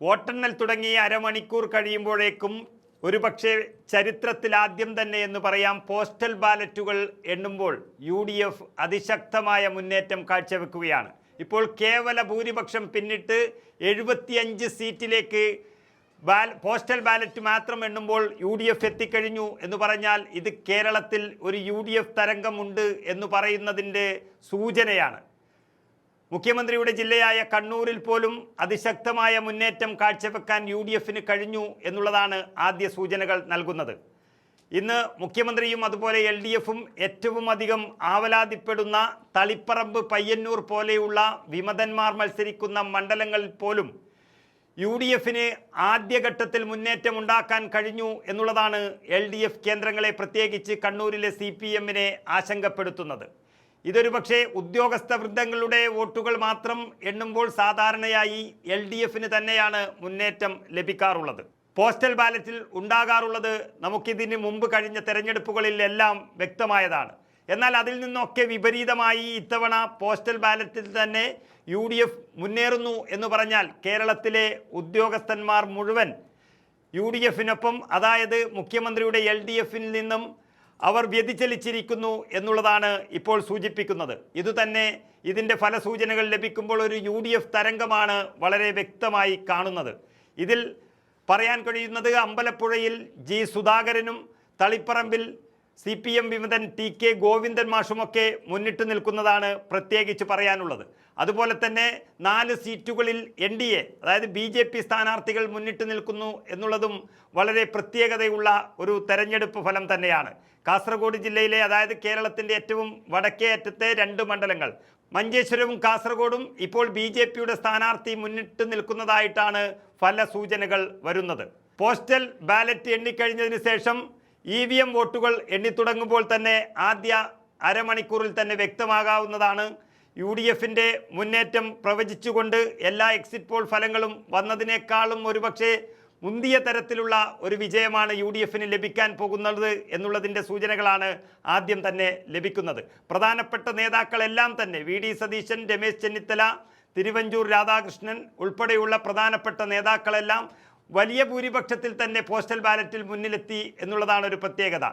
വോട്ടെണ്ണൽ തുടങ്ങി അരമണിക്കൂർ കഴിയുമ്പോഴേക്കും ഒരുപക്ഷെ ചരിത്രത്തിലാദ്യം തന്നെ എന്ന് പറയാം പോസ്റ്റൽ ബാലറ്റുകൾ എണ്ണുമ്പോൾ UDF അതിശക്തമായ മുന്നേറ്റം കാഴ്ചവെക്കുകയാണ്. ഇപ്പോൾ കേവല ഭൂരിപക്ഷം പിന്നിട്ട് 75 സീറ്റിലേക്ക് പോസ്റ്റൽ ബാലറ്റ് മാത്രം എണ്ണുമ്പോൾ UDF എത്തിക്കഴിഞ്ഞു എന്ന് പറഞ്ഞാൽ ഇത് കേരളത്തിൽ ഒരു UDF തരംഗമുണ്ട് എന്ന് പറയുന്നതിൻ്റെ സൂചനയാണ്. മുഖ്യമന്ത്രിയുടെ ജില്ലയായ കണ്ണൂരിൽ പോലും അതിശക്തമായ മുന്നേറ്റം കാഴ്ചവെക്കാൻ UDFന് കഴിഞ്ഞു എന്നുള്ളതാണ് ആദ്യ സൂചനകൾ നൽകുന്നത്. ഇന്ന് മുഖ്യമന്ത്രിയും അതുപോലെ LDFും ഏറ്റവും അധികം ആവലാതിപ്പെടുന്ന തളിപ്പറമ്പ്, പയ്യന്നൂർ പോലെയുള്ള വിമതന്മാർ മത്സരിക്കുന്ന മണ്ഡലങ്ങളിൽ പോലും UDFന് ആദ്യഘട്ടത്തിൽ മുന്നേറ്റം ഉണ്ടാക്കാൻ കഴിഞ്ഞു എന്നുള്ളതാണ് LDF കേന്ദ്രങ്ങളെ, പ്രത്യേകിച്ച് കണ്ണൂരിലെ CPMനെ ആശങ്കപ്പെടുത്തുന്നത്. ഇതൊരു പക്ഷേ ഉദ്യോഗസ്ഥ വൃന്ദങ്ങളുടെ വോട്ടുകൾ മാത്രം എണ്ണുമ്പോൾ സാധാരണയായി LDFന് തന്നെയാണ് മുന്നേറ്റം ലഭിക്കാറുള്ളത്. പോസ്റ്റൽ ബാലറ്റിൽ ഉണ്ടാകാറുള്ളത് നമുക്കിതിന് മുമ്പ് കഴിഞ്ഞ തെരഞ്ഞെടുപ്പുകളിലെല്ലാം വ്യക്തമായതാണ്. എന്നാൽ അതിൽ നിന്നൊക്കെ വിപരീതമായി ഇത്തവണ പോസ്റ്റൽ ബാലറ്റിൽ തന്നെ UDF മുന്നേറുന്നു എന്ന് പറഞ്ഞാൽ കേരളത്തിലെ ഉദ്യോഗസ്ഥന്മാർ മുഴുവൻ UDFനൊപ്പം, അതായത് മുഖ്യമന്ത്രിയുടെ LDFിൽ നിന്നും അവർ വ്യതിചലിച്ചിരിക്കുന്നു എന്നുള്ളതാണ് ഇപ്പോൾ സൂചിപ്പിക്കുന്നത്. ഇതുതന്നെ ഇതിൻ്റെ ഫലസൂചനകൾ ലഭിക്കുമ്പോൾ ഒരു UDF തരംഗമാണ് വളരെ വ്യക്തമായി കാണുന്നത്. ഇതിൽ പറയാൻ കഴിയുന്നത് അമ്പലപ്പുഴയിൽ G. സുധാകരനും തളിപ്പറമ്പിൽ CPM വിമതൻ TK ഗോവിന്ദൻ മാഷുമൊക്കെ മുന്നിട്ട് നിൽക്കുന്നതാണ് പ്രത്യേകിച്ച് പറയാനുള്ളത്. അതുപോലെ തന്നെ 4 സീറ്റുകളിൽ NDA, അതായത് BJP സ്ഥാനാർത്ഥികൾ മുന്നിട്ട് നിൽക്കുന്നു എന്നുള്ളതും വളരെ പ്രത്യേകതയുള്ള ഒരു തെരഞ്ഞെടുപ്പ് ഫലം തന്നെയാണ്. കാസർഗോഡ് ജില്ലയിലെ, അതായത് കേരളത്തിൻ്റെ ഏറ്റവും വടക്കേ അറ്റത്തെ 2 മണ്ഡലങ്ങൾ മഞ്ചേശ്വരവും കാസർഗോഡും ഇപ്പോൾ BJPയുടെ സ്ഥാനാർത്ഥി മുന്നിട്ട് നിൽക്കുന്നതായിട്ടാണ് ഫലസൂചനകൾ വരുന്നത്. പോസ്റ്റൽ ബാലറ്റ് എണ്ണിക്കഴിഞ്ഞതിന് ശേഷം EVM വോട്ടുകൾ എണ്ണിത്തുടങ്ങുമ്പോൾ തന്നെ ആദ്യ അരമണിക്കൂറിൽ തന്നെ വ്യക്തമാകാവുന്നതാണ് UDFൻ്റെ മുന്നേറ്റം പ്രവചിച്ചുകൊണ്ട് എല്ലാ എക്സിറ്റ് പോൾ ഫലങ്ങളും വന്നതിനേക്കാളും ഒരുപക്ഷെ മുന്തിയ തരത്തിലുള്ള ഒരു വിജയമാണ് UDFന് ലഭിക്കാൻ പോകുന്നത് എന്നുള്ളതിൻ്റെ സൂചനകളാണ് ആദ്യം തന്നെ ലഭിക്കുന്നത്. പ്രധാനപ്പെട്ട നേതാക്കളെല്ലാം തന്നെ VD സതീശൻ, രമേശ് ചെന്നിത്തല, തിരുവഞ്ചൂർ രാധാകൃഷ്ണൻ ഉൾപ്പെടെയുള്ള പ്രധാനപ്പെട്ട നേതാക്കളെല്ലാം വലിയ ഭൂരിപക്ഷത്തിൽ തന്നെ പോസ്റ്റൽ ബാലറ്റിൽ മുന്നിലെത്തി എന്നുള്ളതാണ് ഒരു പ്രത്യേകത.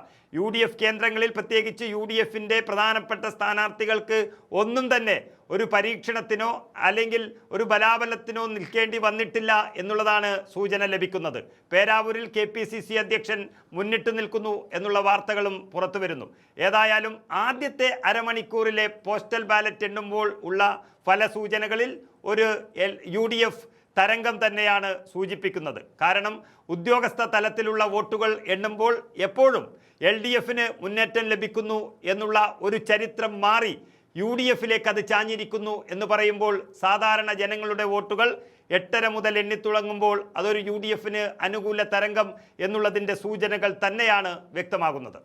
UDF കേന്ദ്രങ്ങളിൽ, പ്രത്യേകിച്ച് UDFൻ്റെ പ്രധാനപ്പെട്ട സ്ഥാനാർത്ഥികൾക്ക് ഒന്നും തന്നെ ഒരു പരീക്ഷണത്തിനോ അല്ലെങ്കിൽ ഒരു ബലാബലത്തിനോ നിൽക്കേണ്ടി വന്നിട്ടില്ല എന്നുള്ളതാണ് സൂചന ലഭിക്കുന്നത്. പേരാവൂരിൽ KPCC അധ്യക്ഷൻ മുന്നിട്ട് നിൽക്കുന്നു എന്നുള്ള വാർത്തകളും പുറത്തു വരുന്നു. ഏതായാലും ആദ്യത്തെ അരമണിക്കൂറിലെ പോസ്റ്റൽ ബാലറ്റ് എണ്ണുമ്പോൾ ഉള്ള ഫലസൂചനകളിൽ ഒരു UDF തരംഗം തന്നെയാണ് സൂചിപ്പിക്കുന്നത്. കാരണം ഉദ്യോഗസ്ഥ തലത്തിലുള്ള വോട്ടുകൾ എണ്ണുമ്പോൾ എപ്പോഴും LDFന് മുന്നേറ്റം ലഭിക്കുന്നു എന്നുള്ള ഒരു ചരിത്രം മാറി UDFിലേക്ക് അത് ചാഞ്ഞിരിക്കുന്നു എന്ന് പറയുമ്പോൾ സാധാരണ ജനങ്ങളുടെ വോട്ടുകൾ 8:30 മുതൽ എണ്ണിത്തുടങ്ങുമ്പോൾ അതൊരു UDFന് അനുകൂല തരംഗം എന്നുള്ളതിൻ്റെ സൂചനകൾ തന്നെയാണ് വ്യക്തമാകുന്നത്.